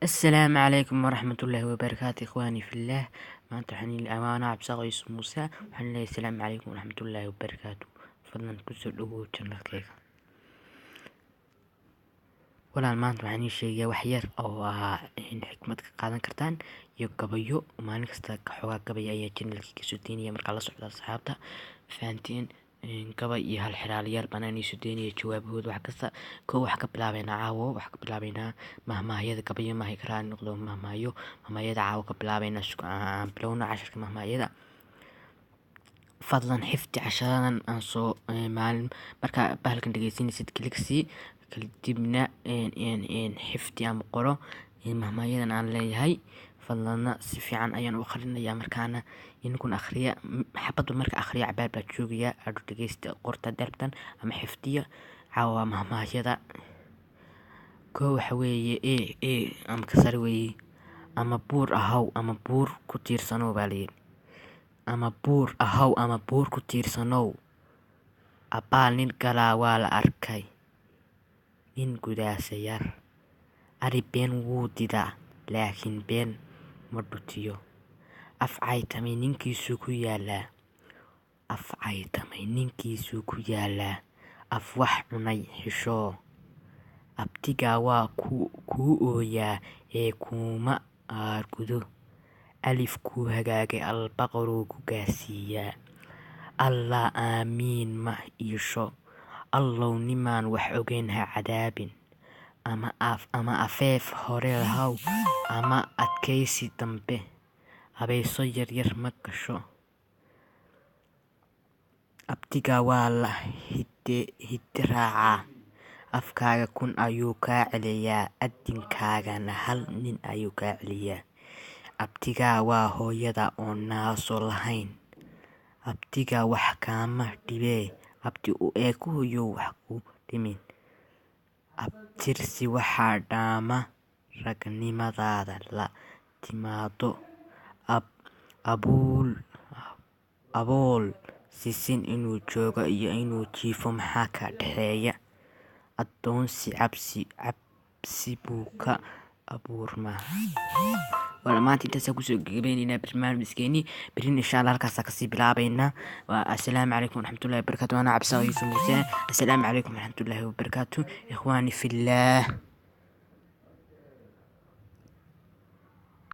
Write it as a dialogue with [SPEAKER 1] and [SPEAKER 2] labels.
[SPEAKER 1] السلام عليكم ورحمة الله وبركاته إخواني في الله. ما أنت حنين أنا عبد صغير موسى وحن السلام عليكم ورحمة الله وبركاته. فضلا كسر له channel كيك ولا maanta waxaan ii sheegaya wax yar oo in xikmad ka qaadan kartaan iyo gabayo maalin kasta ka xogaa gabay ayaa channelkii ka soo deynaya markaa la socda asxaabta fahanteen gabay iyo hal xiraalayaal banaan ii soo deynaya jawaabahooda wax kasta koo wax ka bilaabeynaa caawo wax ka bilaabeynaa mahmahyada gabayo mahay karaan noqdo mahmahyada caawo ka bilaabeynaa aan bilowna casharka mahmahyada fadlan xifdi casharadan aan soo maalin markaa bahalkan dhegeysanaysid kligsii kadibna xifdi ama qoro mahmahyadan aan leeyahay fadlana si fiican ayaan u akhrinayaa markaana inkun akhriya xabadba marka akhriya cabaar baa joogaya adhu dhegeysta qorta darbtan ama xifdiya caawa mahmahyada koo waxa weeye ama kasar weeye ama buur ahaw ama buur ku tiirsanow baa layidhi ama buur ahaw ama buur ku tiirsanow abaal nin galaa waa la arkay nin gudaasa yar ari been wuu didaa laakiin been ma dhutiyo afcaytamay ninkiisuu ku yaalaa af wax cunay xishoo abtigaa waa kuu ooyaa ee kuuma aargudo alif kuu hagaagay albaqaruu ku gaarsiiyaa allah aamiin ma iisho allow nimaan wax ogeyn ha cadaabin ama afeef hore lahaw ama adkaysi dambe abayso yaryar ma gasho abtigaa waa la hidiraacaa afkaaga kun ayuu kaa celiyaa adinkaagana hal nin ayuu kaa celiyaa abtigaa waa hooyada oo naaso lahayn abtigaa wax kaama dhibee abti u eeg hooyow wax ku dhimin abtirsi waxaa dhaama ragnimadaada la timaado abool sisin inuu joogo iyo inuu jiifo maxaa ka dhexeeya addoonsi cabsi buu ka abuurmaa wala maanta intaas kusoo gabagabeyneynaa barnaamijkeeni berin insha allah halkaas kasii bilaabeynaa assalaamu calaykum waraxmatullahi wabarakaatu. ana cabdi صغير موسى. السلام عليكم ورحمة الله وبركاته إخواني في الله.